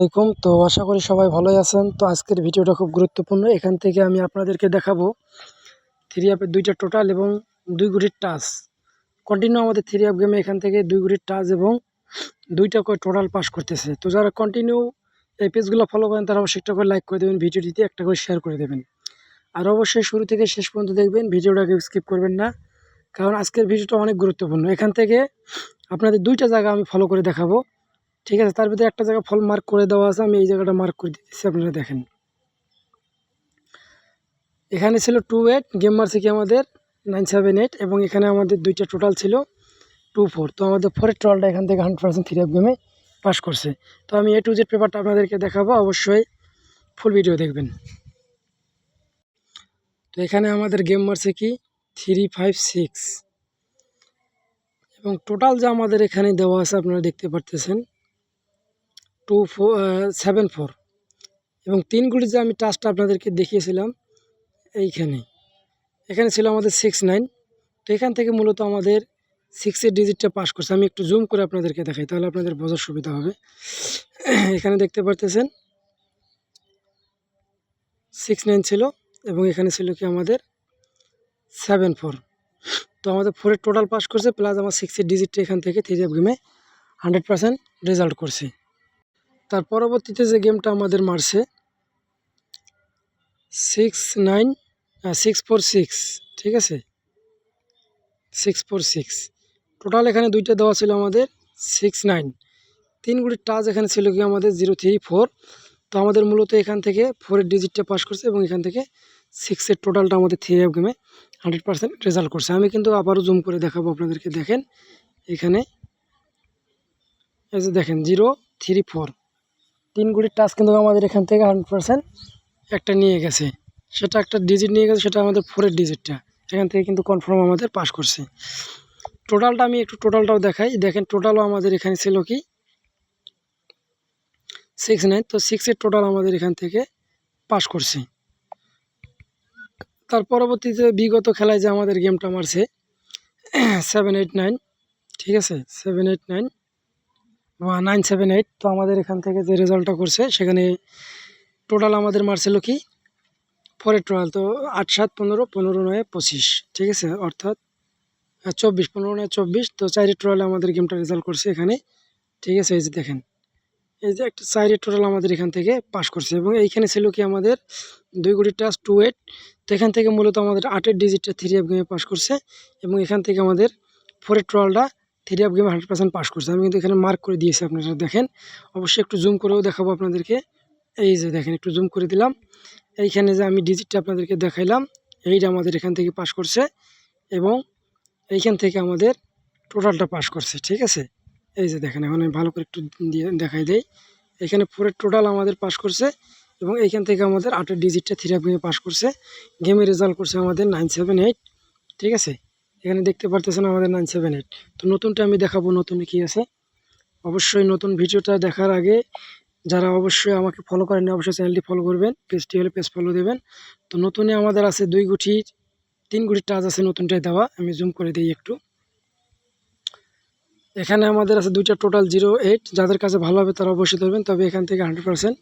আসসালামু আলাইকুম। তো আশা করি সবাই ভালোই আছেন। তো আজকের ভিডিওটা খুব গুরুত্বপূর্ণ। এখান থেকে আমি আপনাদেরকে দেখাবো থ্রি আপের দুইটা টোটাল এবং 2 গুটির টাচ। কন্টিনিউ আমাদের থ্রি আপ গেমে এখান থেকে 2 গুটির টাচ এবং 2টা করে টোটাল পাস করতেছে। তো যারা কন্টিনিউ এই পেজগুলো ফলো করেন তারা অবশ্যই একটা করে লাইক করে দেবেন, ভিডিওটিতে একটা করে শেয়ার করে দেবেন। আর অবশ্যই শুরু থেকে শেষ পর্যন্ত দেখবেন, ভিডিওটাকে স্কিপ করবেন না, কারণ আজকের ভিডিওটা অনেক গুরুত্বপূর্ণ। এখান থেকে আপনাদের 2টা জায়গা আমি ফলো করে দেখাবো, ঠিক আছে? তার ভিতরে একটা জায়গা ফল মার্ক করে দেওয়া আছে, আমি এই জায়গাটা মার্ক করে দিতেছি, আপনারা দেখেন। এখানে ছিল 2-8, গেম মারছে কি আমাদের 9-7-8, এবং এখানে আমাদের 2টা টোটাল ছিল 2-4। তো আমাদের 4-এর টোটালটা এখান থেকে 100% থ্রি আপ গেমে পাস করছে। তো আমি A to Z পেপারটা আপনাদেরকে দেখাবো, অবশ্যই ফুল ভিডিও দেখবেন। তো এখানে আমাদের গেম মারছে কি 3-5-6, এবং টোটাল যা আমাদের এখানে দেওয়া আছে আপনারা দেখতে পারতেছেন 7-4, এবং 3 গুলি যে আমি টাচটা আপনাদেরকে দেখিয়েছিলাম এখানে ছিল আমাদের 6-9। তো এখান থেকে মূলত আমাদের 6-এর ডিজিটটা পাস করছে। আমি একটু জুম করে আপনাদেরকে দেখাই, তাহলে আপনাদের বোঝার সুবিধা হবে। এখানে দেখতে পারতেছেন 6-9 ছিল, এবং এখানে ছিল কি আমাদের 7-4। তো আমাদের 4-এর টোটাল পাস করছে, প্লাস আমার 6-এর ডিজিটটা এখান থেকে থ্রি আপ গেমে 100% রেজাল্ট করছে। তার পরবর্তীতে যে গেমটা আমাদের মারছে 6-4-6, ঠিক আছে, 6-4-6। টোটাল এখানে 2টা দেওয়া ছিল আমাদের 6-9। 3 গুলির টাচ এখানে ছিল কি আমাদের 0-3-4। তো আমাদের মূলত এখান থেকে 4-এর ডিজিটটা পাস করছে, এবং এখান থেকে 6-এর টোটালটা আমাদের থ্রি আপ গেমে 100% রেজাল্ট করছে। আমি কিন্তু আবারও জুম করে দেখাবো আপনাদেরকে, দেখেন এখানে এই যে দেখেন 0-3-4, 3 গুলির টাচ কিন্তু আমাদের এখান থেকে 100% একটা নিয়ে গেছে, সেটা একটা ডিজিট নিয়ে গেছে, সেটা আমাদের 4-এর ডিজিটটা এখান থেকে কিন্তু কনফার্ম আমাদের পাস করছে। টোটালটা আমি একটু টোটালটাও দেখাই, দেখেন টোটালও আমাদের এখানে ছিল কি 6-9। তো 6-এর টোটাল আমাদের এখান থেকে পাস করছে। তার পরবর্তীতে বিগত খেলায় যে আমাদের গেমটা মারছে 7-8-9, ঠিক আছে, 7-8-9 বা 9-7-8। তো আমাদের এখান থেকে যে রেজাল্টটা করছে সেখানে টোটাল আমাদের মারছিল কি 4-এর টোটাল। তো 8-7-15, 15-9-25, ঠিক আছে, অর্থাৎ 24, 15-9-24। তো 4-এর টোটালে আমাদের গেমটা রেজাল্ট করছে এখানে, ঠিক আছে। এই যে দেখেন, এই যে একটা 4-এর টোটাল আমাদের এখান থেকে পাস করছে, এবং এইখানে ছিল কি আমাদের 2 গুটির টাচ 2-8। তো এখান থেকে মূলত আমাদের 8-এর ডিজিটটা থ্রি আপ গেমে পাস করছে, এবং এখান থেকে আমাদের 4-এর টোটালটা থ্রি আপ গেমে 100% পাস করছে। আমি কিন্তু এখানে মার্ক করে দিয়েছি, আপনারা দেখেন। অবশ্যই একটু জুম করেও দেখাবো আপনাদেরকে। এই যে দেখেন, একটু জুম করে দিলাম। এইখানে যে আমি ডিজিটটা আপনাদেরকে দেখাইলাম, এইটা আমাদের এখান থেকে পাস করছে, এবং এইখান থেকে আমাদের টোটালটা পাস করছে, ঠিক আছে। এই যে দেখেন, এখন আমি ভালো করে একটু দিয়ে দেখাই দেই। এখানে 4-এর টোটাল আমাদের পাস করছে, এবং এইখান থেকে আমাদের 8-এর ডিজিটটা থ্রি আপ গেমে পাস করছে। গেমে রেজাল্ট করছে আমাদের 9-7-8, ঠিক আছে। এখানে দেখতে পারতেছেন আমাদের 9-7-8। তো নতুনটা আমি দেখাবো, নতুনে কি আছে। অবশ্যই নতুন ভিডিওটা দেখার আগে যারা অবশ্যই আমাকে ফলো করেন, অবশ্যই চ্যানেলটি ফলো করবেন, পেজটি হলে পেজ ফলো দেবেন। তো নতুনে আমাদের আছে 2 গুটির 3 গুটির টাচ আছে, নতুনটাই দেওয়া। আমি জুম করে দিই একটু। এখানে আমাদের আছে 2টা টোটাল 0-8। যাদের কাছে ভালো হবে তারা অবশ্যই ধরবেন, তবে এখান থেকে 100%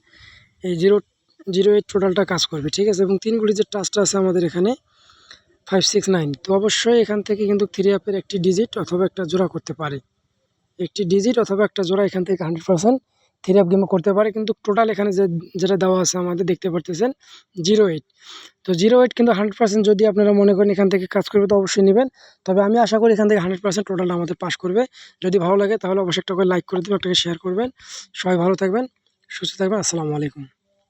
এই 0-8 টোটালটা কাজ করবে, ঠিক আছে। এবং 3 গুটির যে টাচটা আছে আমাদের এখানে 5-6-9। তো অবশ্যই এখান থেকে কিন্তু থ্রি আপের একটি ডিজিট অথবা একটা জোড়া করতে পারে, একটি ডিজিট অথবা একটা জোড়া এখান থেকে 100% থ্রি আপ গেমে করতে পারে। কিন্তু টোটাল এখানে যেটা দেওয়া আছে আমাদের দেখতে পারতেছেন 0-8। তো 0-8 কিন্তু 100% যদি আপনারা মনে করেন এখান থেকে কাজ করবে তো অবশ্যই নেবেন। তবে আমি আশা করি এখান থেকে 100% টোটালটা আমাদের পাস করবে। যদি ভালো লাগে তাহলে অবশ্যই একটা করে লাইক করে দেবেন, একটাকে শেয়ার করবেন। সবাই ভালো থাকবেন, সুস্থ থাকবেন। আসসালামু আলাইকুম।